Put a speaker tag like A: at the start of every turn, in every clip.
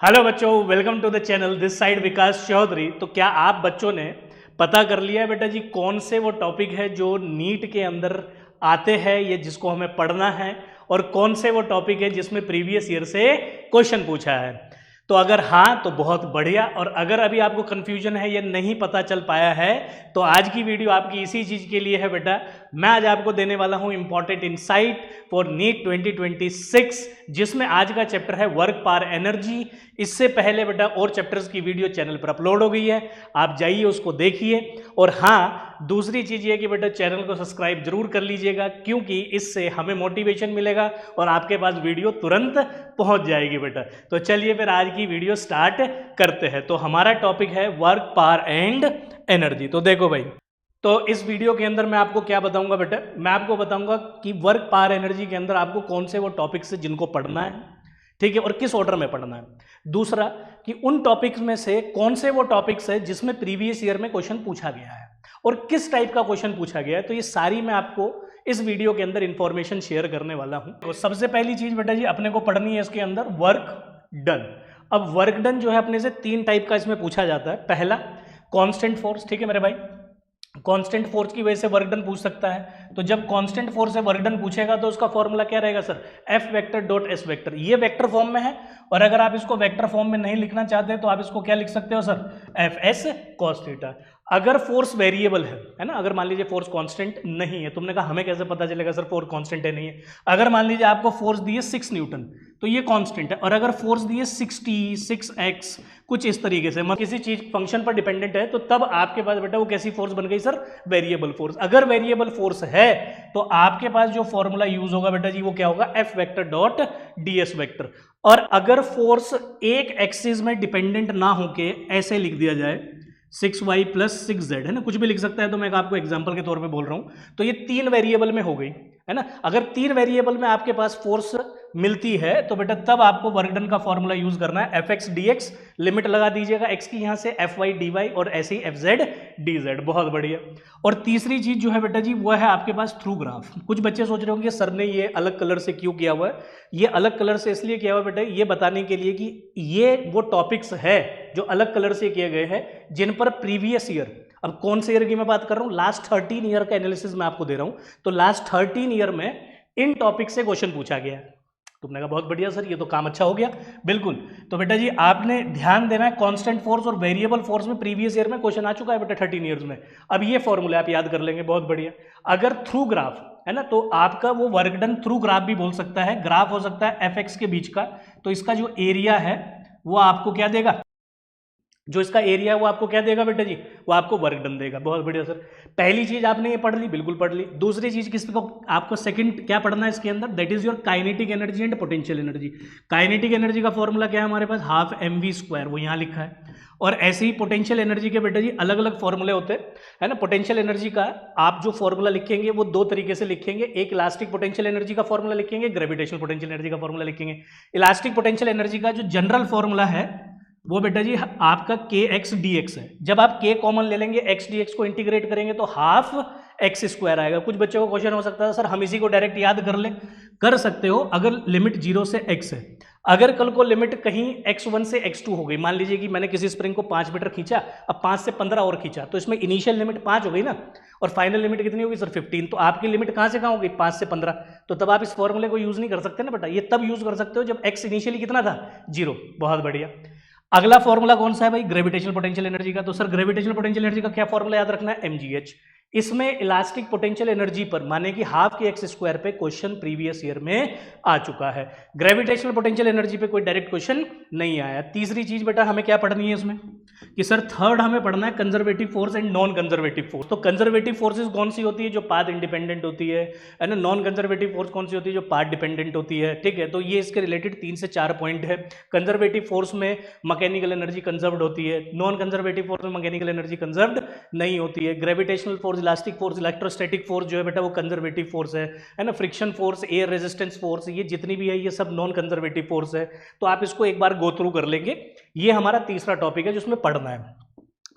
A: Hello बच्चों, welcome to the channel. This side Vikas Chaudhary. तो क्या आप बच्चों ने पता कर लिया है बेटा जी कौन से वो टॉपिक है जो नीट के अंदर आते हैं, ये जिसको हमें पढ़ना है, और कौन से वो टॉपिक है जिसमें प्रीवियस ईयर से क्वेश्चन पूछा है? तो अगर हाँ तो बहुत बढ़िया, और अगर अभी आपको कंफ्यूजन है, ये नहीं पता चल पाया है, तो आज की वीडियो आपकी इसी चीज के लिए है बेटा। मैं आज आपको देने वाला हूं इंपॉर्टेंट इनसाइट फॉर नीट 2026, जिसमें आज का चैप्टर है वर्क पावर एनर्जी। इससे पहले बेटा और चैप्टर्स की वीडियो चैनल पर अपलोड हो गई है, आप जाइए उसको देखिए। और हाँ, दूसरी चीज ये कि बेटा चैनल को सब्सक्राइब जरूर कर लीजिएगा, क्योंकि इससे हमें मोटिवेशन मिलेगा और आपके पास वीडियो तुरंत पहुंच जाएगी बेटा। तो चलिए फिर आज की वीडियो स्टार्ट करते हैं। तो हमारा टॉपिक है वर्क पावर एंड एनर्जी। तो देखो भाई, तो इस वीडियो के अंदर मैं आपको क्या बताऊंगा बेटा, मैं आपको बताऊंगा कि वर्क पावर एनर्जी के अंदर आपको कौन से वो टॉपिक्स है जिनको पढ़ना है, ठीक है, और किस ऑर्डर में पढ़ना है। दूसरा कि उन टॉपिक्स में से कौन से वो टॉपिक्स है जिसमें प्रीवियस ईयर में क्वेश्चन पूछा गया है और किस टाइप का क्वेश्चन पूछा गया है। तो ये सारी मैं आपको इस वीडियो के अंदर इंफॉर्मेशन शेयर करने वाला हूं। तो सबसे पहली चीज बेटा जी अपने को पढ़नी है इसके अंदर वर्क डन। अब वर्क डन जो है अपने से तीन टाइप का इसमें पूछा जाता है। पहला कांस्टेंट फोर्स, ठीक है मेरे भाई, कांस्टेंट फोर्स की वजह से वर्क डन पूछ सकता है। तो जब कांस्टेंट फोर्स से वर्क डन पूछेगा तो उसका फॉर्मूला क्या रहेगा sir? F vector dot S vector. ये वेक्टर फॉर्म में है, और अगर आप इसको वेक्टर फॉर्म में नहीं लिखना चाहते तो आप इसको क्या लिख सकते हो sir? F S cos theta. अगर फोर्स वेरिएबल है ना, अगर मान लीजिए फोर्स कांस्टेंट नहीं है, तुमने कहा हमें कैसे पता चलेगा सर फोर्स कांस्टेंट है नहीं है? अगर मान लीजिए आपको फोर्स दी है 6 न्यूटन, तो ये कांस्टेंट है। और अगर फोर्स दी है 60, 6x, कुछ इस तरीके से, मतलब किसी चीज फंक्शन पर डिपेंडेंट है, तो तब आपके पास बेटा वो कैसी फोर्स बन गई सर? Variable force. अगर वेरिएबल फोर्स है तो आपके पास जो फॉर्मूला यूज होगा बेटा जी वो क्या होगा? F vector dot DS vector. और अगर फोर्स एक एक्सिस में डिपेंडेंट ना होके ऐसे लिख दिया जाए 6y प्लस 6z, है ना, कुछ भी लिख सकता है, तो मैं आपको एग्जांपल के तौर पे बोल रहा हूं। तो ये तीन वेरिएबल में हो गई, है ना। अगर तीन वेरिएबल में आपके पास फोर्स मिलती है तो बेटा तब आपको वर्क डन का फॉर्मूला यूज करना है F x D x, limit लगा दीजिएगा एक्स की यहां से, एफ वाई डी वाई, और ऐसे ही एफ जेड डी जेड। बहुत बढ़िया। और तीसरी चीज जो है बेटा जी वो है आपके पास थ्रू ग्राफ। कुछ बच्चे सोच रहे होंगे सर ने ये अलग कलर से क्यों किया हुआ है? ये अलग कलर से इसलिए किया हुआ बेटा, ये बताने के लिए कि ये वो टॉपिक्स है जो अलग कलर से किए गए हैं जिन पर प्रीवियस ईयर, अब कौन से ईयर की मैं बात कर रहा हूं? लास्ट 13 ईयर का एनालिसिस मैं आपको दे रहा हूं। तो लास्ट 13 ईयर में इन टॉपिक से क्वेश्चन पूछा गया है। तुमने कहा बहुत बढ़िया सर, ये तो काम अच्छा हो गया। बिल्कुल। तो बेटा जी आपने ध्यान देना है, कांस्टेंट फोर्स और वेरिएबल फोर्स में प्रीवियस ईयर में क्वेश्चन आ चुका है बेटा 13 ईयर्स में। अब ये फॉर्मूला आप याद कर लेंगे, बहुत बढ़िया। अगर थ्रू ग्राफ है ना, तो आपका वो वर्क डन थ्रू ग्राफ भी बोल सकता है। ग्राफ हो सकता है एफ एक्स के बीच का, तो इसका जो एरिया है वो आपको क्या देगा? जो इसका एरिया है वो आपको क्या देगा बेटा जी? वो आपको वर्क डन देगा। बहुत बढ़िया सर। पहली चीज आपने ये पढ़ ली, बिल्कुल पढ़ ली। दूसरी चीज किसको आपको सेकंड क्या पढ़ना है इसके अंदर? That is your kinetic energy and potential energy. Kinetic energy का फॉर्मूला क्या है हमारे पास? हाफ एम वी स्क्वायर, वो यहाँ लिखा है। और ऐसे ही पोटेंशियल एनर्जी के बेटा जी अलग अलग फॉर्मूले होते हैं, है ना। पोटेंशियल एनर्जी का आप जो फॉर्मूला लिखेंगे वो दो तरीके से लिखेंगे। एक इलास्टिक पोटेंशियल एनर्जी का फॉर्मूला लिखेंगे, ग्रेविटेशनल पोटेंशियल एनर्जी का फॉर्मूला लिखेंगे। इलास्टिक पोटेंशियल एनर्जी का जो जनरल फॉर्मूला है वो बेटा जी आपका के एक्स डी एक्स है। जब आप के कॉमन ले लेंगे, एक्स डी एक्स को इंटीग्रेट करेंगे तो हाफ एक्स स्क्वायर आएगा। कुछ बच्चों को क्वेश्चन हो सकता है सर हम इसी को डायरेक्ट याद कर ले, कर सकते हो अगर लिमिट 0 से x है। अगर कल को लिमिट कहीं x1 से x2 हो गई, मान लीजिए कि मैंने किसी स्प्रिंग को 5 मीटर खींचा, अब 5 से 15 और खींचा, तो इसमें इनिशियल लिमिट 5 हो गई ना, और फाइनल लिमिट कितनी होगी सर? 15। तो आपकी लिमिट कहां से कहां होगी? 5 से 15। तो तब आप इस फॉर्मूले को यूज नहीं कर सकते ना बेटा, ये तब यूज कर सकते हो जब x इनिशियली कितना था? 0। बहुत बढ़िया। अगला फॉर्मूला कौन सा है भाई? ग्रेविटेशनल पोटेंशियल एनर्जी का। तो सर ग्रेविटेशनल पोटेंशियल एनर्जी का क्या फॉर्मूला याद रखना है? mgh। इसमें इलास्टिक पोटेंशियल एनर्जी पर माने कि हाफ के एक्स स्क्वायर पे क्वेश्चन प्रीवियस ईयर में आ चुका है। ग्रेविटेशनल पोटेंशियल एनर्जी पे कोई डायरेक्ट क्वेश्चन नहीं आया। तीसरी चीज बेटा हमें क्या पढ़नी है इसमें कि सर थर्ड हमें पढ़ना है conservative force and non conservative force. तो कंजर्वेटिव फोर्सेज कौन सी होती है? जो पाथ इंडिपेंडेंट होती है ना। नॉन कंजर्वेटिव फोर्स कौन सी होती है? जो पाथ डिपेंडेंट होती है। ठीक है, तो ये इसके रिलेटेड 3 से 4 पॉइंट है। कंजर्वेटिव फोर्स में मैकेनिकल एनर्जी कंजर्व्ड होती है, नॉन कंजर्वेटिव फोर्स में मैकेनिकल एनर्जी कंजर्व्ड नहीं होती है। Gravitational force, elastic force, electrostatic force जो है बेटा वो कंजर्वेटिव फोर्स है ना। Friction force, air resistance force, ये जितनी भी है ये सब नॉन कंजर्वेटिव फोर्स है। तो आप इसको एक बार गो थ्रू कर लेंगे। ये हमारा तीसरा टॉपिक है जिसमें पढ़ना है।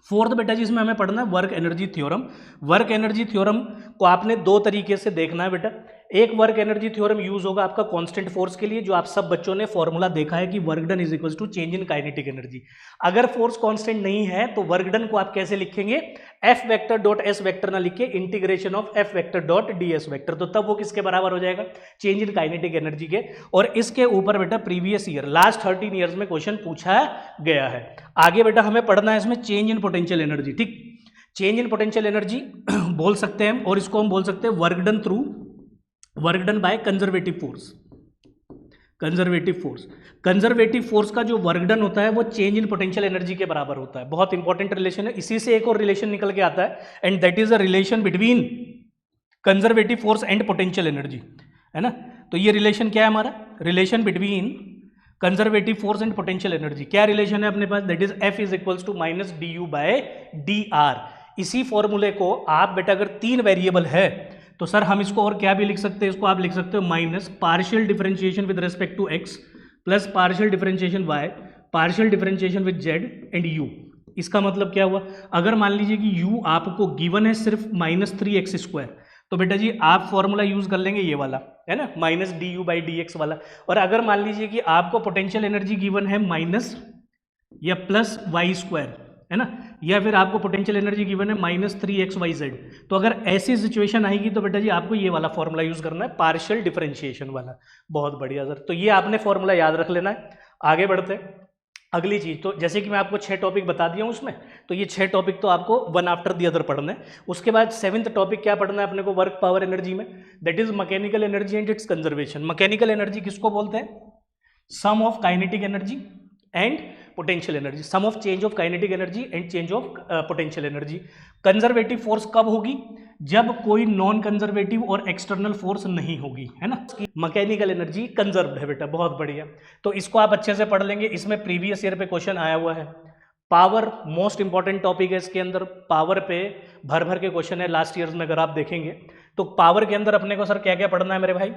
A: फोर्थ बेटा जिसमें हमें पढ़ना है work energy theorem. Work energy theorem को आपने दो तरीके से देखना है बेटा। एक वर्क एनर्जी थ्योरम यूज होगा आपका कांस्टेंट फोर्स के लिए, जो आप सब बच्चों ने फॉर्मूला देखा है कि work done is equal to change in kinetic energy. अगर फोर्स कांस्टेंट नहीं है तो वर्क डन को आप कैसे लिखेंगे, F vector dot S vector ना लिख के integration of F vector dot D S vector, तो तब वो किसके बराबर हो जाएगा, चेंज इन काइनेटिक एनर्जी के। और इसके ऊपर बेटा प्रीवियस ईयर लास्ट 13 ईयर्स में क्वेश्चन पूछा गया है। आगे बेटा हमें पढ़ना है इसमें चेंज इन पोटेंशियल एनर्जी। ठीक, चेंज इन पोटेंशियल एनर्जी बोल सकते हैं, और इसको हम बोल सकते हैं work done through work done by conservative force. Conservative force, conservative force का जो वर्क डन होता है वो चेंज इन पोटेंशियल एनर्जी के बराबर होता है। बहुत इंपॉर्टेंट रिलेशन है, इसी से एक और रिलेशन निकल के आता है, and that is a relation between conservative force and potential energy, है ना। तो ये रिलेशन क्या है हमारा, relation between conservative force and potential energy. क्या रिलेशन है अपने पास, that is F is equals to minus D U by D R. इसी फॉर्मूले को आप बेटा अगर 3 वेरिएबल है तो सर हम इसको और क्या भी लिख सकते हैं, इसको आप लिख सकते हो minus partial differentiation with respect to X plus partial differentiation Y partial differentiation with Z and U. इसका मतलब क्या हुआ, अगर मान लीजिए कि u आपको गिवन है सिर्फ -3x², तो बेटा जी आप फॉर्मूला यूज कर लेंगे ये वाला, है ना, minus D you by D x वाला। और अगर मान लीजिए कि आपको पोटेंशियल एनर्जी गिवन है माइनस या प्लस y², है ना, या फिर आपको पोटेंशियल एनर्जी गिवन है -3xyz, तो अगर ऐसी सिचुएशन आएगी तो बेटा जी आपको ये वाला फॉर्मूला यूज करना है, पार्शियल डिफरेंशिएशन वाला। बहुत बढ़िया सर, तो ये आपने फॉर्मूला याद रख लेना है। आगे बढ़ते हैं अगली चीज, तो जैसे कि मैं आपको 6 टॉपिक बता दिया हूं उसमें, तो ये 6 टॉपिक तो आपको वन आफ्टर दी अदर पढ़ना है। उसके बाद 7th टॉपिक क्या पढ़ना है अपने को, वर्क पावर एनर्जी में, that is mechanical energy and its conservation. Mechanical energy किसको बोलते हैं, sum of kinetic energy and potential energy, sum of change of kinetic energy and change of potential energy. Conservative force कब होगी, जब कोई non conservative और external force नहीं होगी, है ना। मैकेनिकल एनर्जी कंजर्व्ड है बेटा, बहुत बढ़िया। तो इसको आप अच्छे से पढ़ लेंगे, इसमें प्रीवियस ईयर पे क्वेश्चन आया हुआ है। पावर मोस्ट इंपॉर्टेंट टॉपिक है, इसके अंदर पावर पे भर भर के क्वेश्चन है लास्ट ईयर्स में, अगर आप देखेंगे तो पावर के अंदर अपने को सर क्या क्या पढ़ना है मेरे भाई,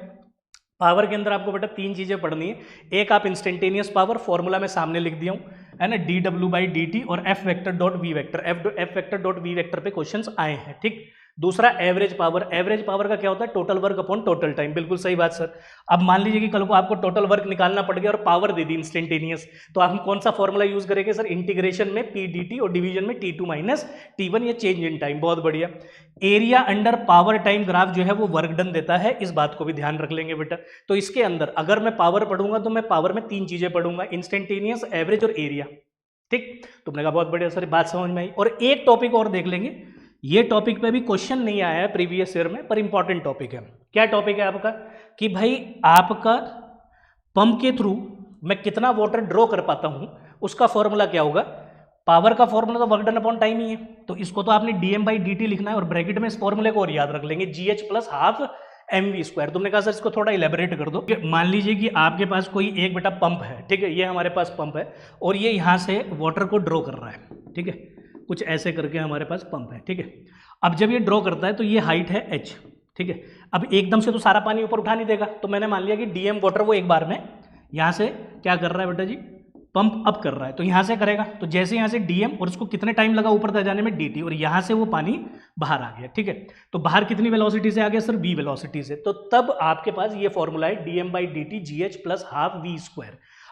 A: पावर के अंदर आपको बेटा 3 चीजें पढ़नी है। एक आप इंस्टेंटेनियस पावर, फॉर्मूला में सामने लिख दिया हूं, है ना, D W by D T, और F vector dot V vector, F vector dot V vector पे क्वेश्चंस आए हैं। ठीक, दूसरा एवरेज पावर, एवरेज पावर का क्या होता है, total work upon total time. बिल्कुल सही बात सर। अब मान लीजिए कि कल को आपको टोटल वर्क निकालना पड़ गया और पावर दे दी इंस्टेंटेनियस, तो हम कौन सा फॉर्मूला यूज करेंगे सर, इंटीग्रेशन में पी डी टी और डिवीजन में T2 माइनस T1, ये चेंज इन टाइम। बहुत बढ़िया। Area under power time graph जो है वो वर्क डन देता है, इस बात को भी ध्यान रख लेंगे बेटा। तो इसके अंदर अगर मैं पावर पढ़ूंगा तो मैं पावर में 3 चीजें पढ़ूंगा, इंस्टेंटेनियस, एवरेज और एरिया। ठीक, तुमने कहा बहुत बढ़िया सर, बात समझ में आई। और एक टॉपिक और देख लेंगे, ये टॉपिक पे भी क्वेश्चन नहीं आया है प्रीवियस ईयर में, पर इंपॉर्टेंट टॉपिक है। क्या टॉपिक है आपका, कि भाई आपका पंप के थ्रू मैं कितना वाटर ड्रॉ कर पाता हूं, उसका फॉर्मूला क्या होगा। पावर का फॉर्मूला तो वर्क डन अपॉन टाइम ही है, तो इसको तो आपने डीएम बाई डी टी लिखना है, और ब्रैकेट में इस फॉर्मूले को और याद रख लेंगे, GH प्लस हाफ mv²। तुमने कहा सर इसको थोड़ा इलेबोरेट कर दो। मान लीजिए कि आपके पास कोई एक बेटा पंप है, ठीक है, ये हमारे पास पंप है और ये यहाँ से वाटर को ड्रॉ कर रहा है, ठीक है, कुछ ऐसे करके हमारे पास पंप है, ठीक है। अब जब ये ड्रॉ करता है तो ये हाइट है h, ठीक है। अब एकदम से तो सारा पानी ऊपर उठा नहीं देगा, तो मैंने मान लिया कि डीएम वाटर वो एक बार में यहाँ से क्या कर रहा है बेटा जी, पंप अप कर रहा है, तो यहाँ से करेगा, तो जैसे यहाँ से डीएम और उसको कितने टाइम लगा ऊपर तक जाने में dt, और यहाँ से वो पानी बाहर आ गया, ठीक है। तो बाहर कितनी वेलोसिटी से आ गया सर, v वेलोसिटी से, तो तब आपके पास ये फॉर्मूला है DM by D T GH plus half v²।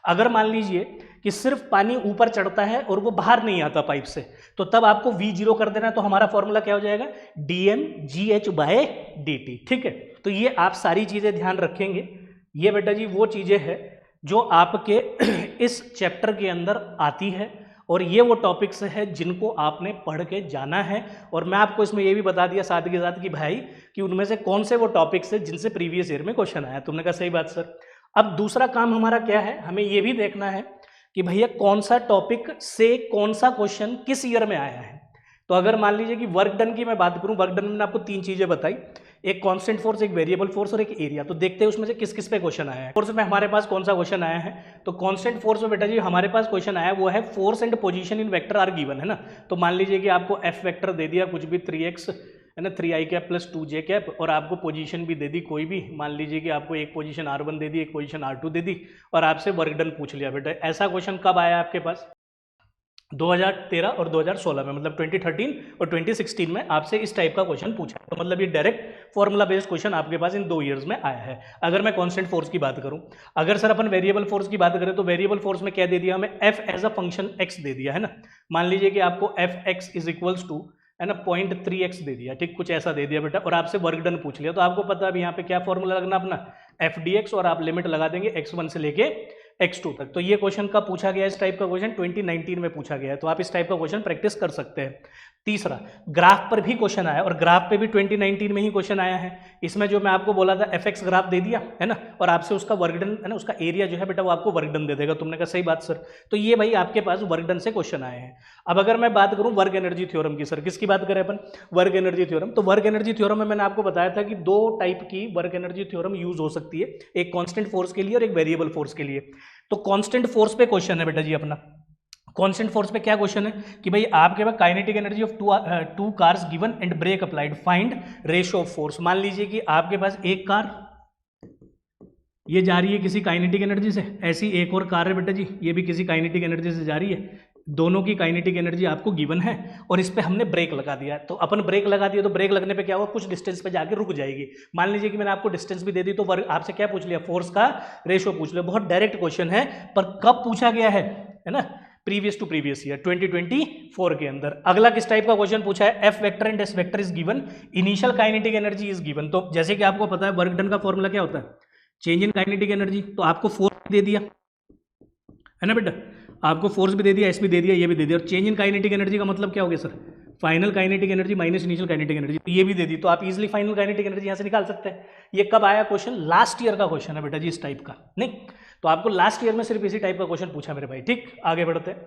A: अगर मान लीजिए कि सिर्फ पानी ऊपर चढ़ता है और वो बाहर नहीं आता पाइप से, तो तब आपको v0 कर देना है, तो हमारा फॉर्मूला क्या हो जाएगा, dm gh बाय dt, ठीक है। तो ये आप सारी चीजें ध्यान रखेंगे। ये बेटा जी वो चीजें हैं जो आपके इस चैप्टर के अंदर आती है, और ये वो टॉपिक्स है जिनको आपने पढ़ के जाना है। और मैं आपको इसमें ये भी बता दिया साथ के साथ कि भाई कि उनमें से कौन से वो टॉपिक्स है जिनसे प्रीवियस ईयर में क्वेश्चन आया। तुमने कहा सही बात सर। अब दूसरा काम हमारा क्या है, हमें ये भी देखना है कि भैया कौन सा टॉपिक से कौन सा क्वेश्चन किस ईयर में आया है। तो अगर मान लीजिए कि वर्क डन की मैं बात करूं, वर्क डन में आपको 3 चीजें बताई, एक कांस्टेंट फोर्स, एक वेरिएबल फोर्स और एक एरिया। तो देखते हैं उसमें से किस किस पे क्वेश्चन आया है। फोर्स में हमारे पास कौन सा क्वेश्चन आया है, तो कांस्टेंट फोर्स में बेटा जी हमारे पास क्वेश्चन आया वो है force and position in vector R given, है ना। तो मान लीजिए कि आपको एफ वेक्टर दे दिया कुछ भी 3x, है ना, 3i cap plus 2j cap, और आपको पोजीशन भी दे दी कोई भी, मान लीजिए कि आपको एक पोजीशन r1 दे दी, एक पोजीशन r2 दे दी, और आपसे वर्क डन पूछ लिया बेटा। ऐसा क्वेश्चन कब आया आपके पास, 2013 और 2016 में, मतलब 2013 और 2016 में आपसे इस टाइप का क्वेश्चन पूछा है। तो मतलब ये डायरेक्ट फॉर्मूला बेस्ड क्वेश्चन आपके पास इन 2 ईयर्स में आया है। अगर मैं कांस्टेंट फोर्स की बात करूं, अगर सर अपन वेरिएबल फोर्स की बात करें तो वेरिएबल फोर्स में क्या दे दिया हमें, F as a function X दे दिया है ना। मान लीजिए कि आपको F X is equals to है ना 0.3x दे दिया, ठीक, कुछ ऐसा दे दिया बेटा, और आपसे वर्क डन पूछ लिया, तो आपको पता है अब यहाँ पे क्या फॉर्मूला लगना अपना, एफ डी एक्स, और आप लिमिट लगा देंगे x1 से लेके x2 तक। तो ये क्वेश्चन कब पूछा गया, इस टाइप का क्वेश्चन 2019 में पूछा गया है, तो आप इस टाइप का क्वेश्चन प्रैक्टिस कर सकते हैं। तीसरा, ग्राफ पर भी क्वेश्चन आया, और ग्राफ पे भी 2019 में ही क्वेश्चन आया है। इसमें जो मैं आपको बोला था एफ एक्स ग्राफ दे दिया है ना, और आपसे उसका वर्क डन है ना, उसका एरिया जो है बेटा वो आपको वर्क डन दे देगा। तुमने कहा सही बात सर, तो ये भाई आपके पास वर्क डन से क्वेश्चन आए हैं। अब अगर मैं बात करूं वर्क एनर्जी थ्योरम की, सर किसकी बात करें अपन, वर्क एनर्जी थ्योरम। तो वर्क एनर्जी थ्योरम में मैंने आपको बताया था कि 2 टाइप की वर्क एनर्जी थ्योरम यूज हो सकती है, एक कांस्टेंट फोर्स के लिए और एक वेरिएबल फोर्स के लिए। तो कांस्टेंट फोर्स पे क्वेश्चन है बेटा जी अपना, कांस्टेंट फोर्स पे क्या क्वेश्चन है कि भाई आपके पास kinetic energy of two cars given and brake applied, find ratio of force. मान लीजिए कि आपके पास एक कार ये जा रही है किसी काइनेटिक एनर्जी से, ऐसी एक और कार है बेटा जी, ये भी किसी काइनेटिक एनर्जी से जा रही है, दोनों की काइनेटिक एनर्जी आपको गिवन है, और इस पे हमने ब्रेक लगा दिया। तो अपन ब्रेक लगा दिया, तो ब्रेक लगने पे क्या हुआ, कुछ डिस्टेंस पे जाके रुक जाएगी। मान लीजिए कि मैंने आपको डिस्टेंस भी दे दी, तो आपसे क्या पूछ लिया, फोर्स का रेशियो पूछ लिया। बहुत डायरेक्ट क्वेश्चन है, पर कब पूछा गया है ना, प्रीवियस टू प्रीवियस ईयर 2024 के अंदर। अगला किस टाइप का क्वेश्चन पूछा है, F vector and S vector is given, initial kinetic energy is given. तो जैसे कि आपको पता है वर्क डन का फॉर्मूला क्या होता है, चेंज इन काइनेटिक एनर्जी। तो आपको फोर्स दे दिया है ना बेटा, आपको फोर्स भी दे दिया, एस भी दे दिया, ये भी दे दिया, और चेंज इन काइनेटिक एनर्जी का मतलब क्या हो गया sir, final kinetic energy minus initial kinetic energy, तो ये भी दे दी। तो आप इजीली फाइनल काइनेटिक एनर्जी यहाँ से निकाल सकते हैं। ये कब आया क्वेश्चन, लास्ट ईयर का क्वेश्चन है बेटा जी, इस टाइप का नहीं। तो आपको लास्ट ईयर में सिर्फ इसी टाइप का क्वेश्चन पूछा मेरे भाई, ठीक। आगे बढ़ते हैं।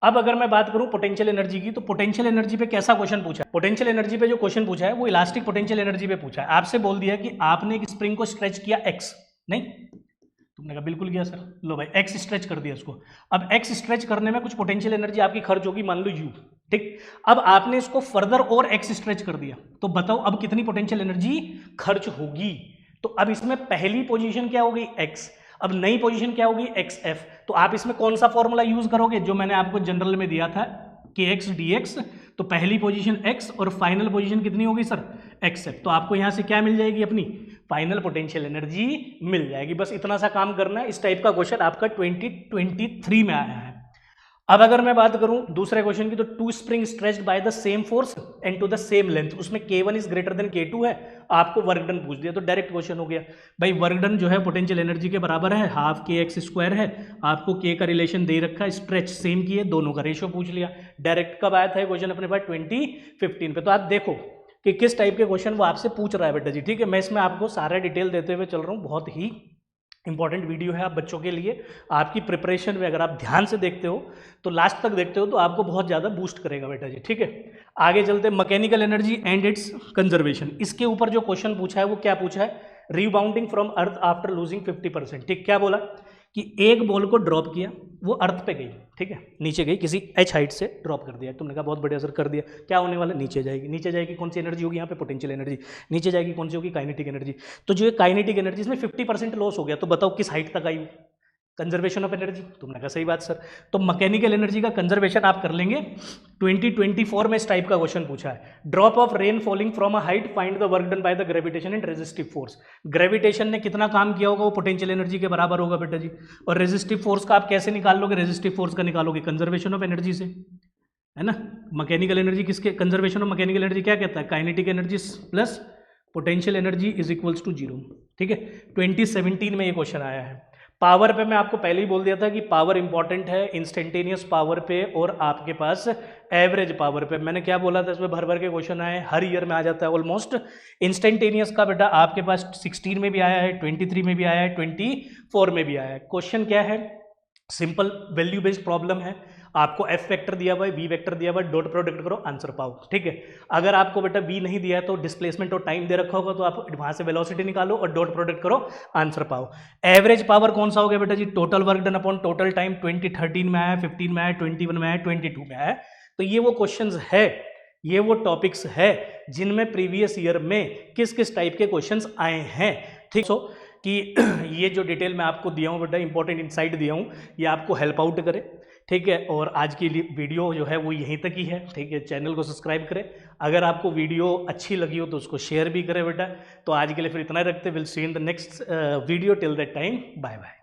A: अब अगर मैं बात करूं पोटेंशियल एनर्जी की, तो पोटेंशियल एनर्जी पे कैसा क्वेश्चन पूछा है, पोटेंशियल एनर्जी पे जो क्वेश्चन पूछा है वो इलास्टिक पोटेंशियल एनर्जी पे पूछा है। आपसे बोल दिया कि आपने एक स्प्रिंग को स्ट्रेच किया एक्स, नहीं, तुमने कहा बिल्कुल किया सर, लो भाई एक्स स्ट्रेच कर दिया इसको। अब एक्स स्ट्रेच करने में कुछ पोटेंशियल एनर्जी आपकी खर्च होगी, मान लो यू, ठीक। अब आपने इसको फर्दर और एक्स स्ट्रेच कर दिया, तो बताओ अब कितनी पोटेंशियल एनर्जी खर्च होगी। तो अब इसमें पहली पोजीशन क्या होगी, एक्स, अब नई पोजीशन क्या होगी, एक्स एफ। तो आप इसमें कौन सा फॉर्मूला यूज करोगे, जो मैंने आपको जनरल में दिया था कि एक्स डी एक्स, तो पहली पोजीशन एक्स और फाइनल पोजीशन कितनी होगी सर, एक्स एफ। तो आपको यहां से क्या मिल जाएगी, अपनी फाइनल पोटेंशियल एनर्जी मिल जाएगी। बस इतना सा काम करना है। इस टाइप का क्वेश्चन आपका 2023 में आया है। अब अगर मैं बात करूं दूसरे क्वेश्चन की, तो two spring stretched by the same force and to the same length, उसमें K1 is greater than K2 है, आपको वर्क डन पूछ दिया, तो डायरेक्ट क्वेश्चन हो गया भाई, वर्क डन जो है पोटेंशियल एनर्जी के बराबर है, हाफ kx² है, आपको K का रिलेशन दे रखा है, स्ट्रेच सेम की है, दोनों का रेशियो पूछ लिया। डायरेक्ट कब आया था ये क्वेश्चन अपने पास, 2015 पे। तो आप देखो कि किस टाइप के क्वेश्चन वो आपसे पूछ रहा है बेटा जी, ठीक है। मैं इसमें आपको सारा डिटेल देते हुए चल रहा हूँ, बहुत ही इंपॉर्टेंट वीडियो है आप बच्चों के लिए। आपकी प्रिपरेशन में अगर आप ध्यान से देखते हो, तो लास्ट तक देखते हो, तो आपको बहुत ज़्यादा बूस्ट करेगा बेटा जी, ठीक है। आगे चलते, mechanical energy and its conservation. इसके ऊपर जो क्वेश्चन पूछा है वो क्या पूछा है, rebounding from earth after losing 50%, ठीक। क्या बोला कि एक बॉल को ड्रॉप किया, वो अर्थ पे गई, ठीक है, नीचे गई, किसी h हाइट से ड्रॉप कर दिया, तुमने कहा बहुत बढ़िया सर कर दिया, क्या होने वाला, नीचे जाएगी। नीचे जाएगी, कौन सी एनर्जी होगी यहाँ पे, पोटेंशियल एनर्जी। नीचे जाएगी, कौन सी होगी, काइनेटिक एनर्जी। तो जो काइनेटिक एनर्जी इसमें 50% लॉस हो गया, तो बताओ किस हाइट तक आई, कंजर्वेशन ऑफ एनर्जी। तुमने कहा सही बात सर। तो मैकेनिकल एनर्जी का कंजर्वेशन आप कर लेंगे। 2024 में इस टाइप का क्वेश्चन पूछा है, drop of rain falling from a height, find the work done by the gravitation and resistive force. Gravitation ने कितना काम किया होगा, वो पोटेंशियल एनर्जी के बराबर होगा बेटा जी। और रेजिस्टिव फोर्स का आप कैसे निकाल लोगे, रेजिस्टिव फोर्स का निकालोगे कंजर्वेशन ऑफ एनर्जी से, है ना। मैकेनिकल एनर्जी किसके, कंजर्वेशन ऑफ मैकेनिकल एनर्जी क्या कहता है, kinetic energy plus potential energy is equals to 0, ठीक है। 2017 में ये क्वेश्चन आया है। पावर पे मैं आपको पहले ही बोल दिया था कि पावर इंपॉर्टेंट है, इंस्टेंटेनियस पावर पे और आपके पास एवरेज पावर पे। मैंने क्या बोला था, इसमें भर भर के क्वेश्चन आए, हर ईयर में आ जाता है ऑलमोस्ट। इंस्टेंटेनियस का बेटा आपके पास 16 में भी आया है, 23 में भी आया है, 24 में भी आया है। क्वेश्चन क्या है, सिंपल वैल्यू बेस्ड प्रॉब्लम है। आपको एफ वेक्टर दिया हुआ है, वी वेक्टर दिया हुआ है, डॉट प्रोडक्ट करो, आंसर पाओ, ठीक है। अगर आपको बेटा वी नहीं दिया है तो डिस्प्लेसमेंट और टाइम दे रखा होगा, तो आप वहां से वेलोसिटी निकालो और डॉट प्रोडक्ट करो, आंसर पाओ। एवरेज पावर कौन सा हो गया बेटा जी, total work done upon total time. 2013 में आया, 15 में आया, 21 में आया, 22 में आया। तो ये वो क्वेश्चंस है, ये वो टॉपिक्स है जिनमें प्रीवियस ईयर में किस किस टाइप के क्वेश्चंस आए हैं, ठीक। सो कि ये जो डिटेल मैं आपको दिया हूँ बेटा, इंपॉर्टेंट इंसाइट दिया हूँ, ये आपको हेल्प आउट करे, ठीक है। और आज की वीडियो जो है वो यहीं तक ही है, ठीक है। चैनल को सब्सक्राइब करें, अगर आपको वीडियो अच्छी लगी हो तो उसको शेयर भी करें बेटा। तो आज के लिए फिर इतना ही रखते, will see in the next video, till that time bye bye.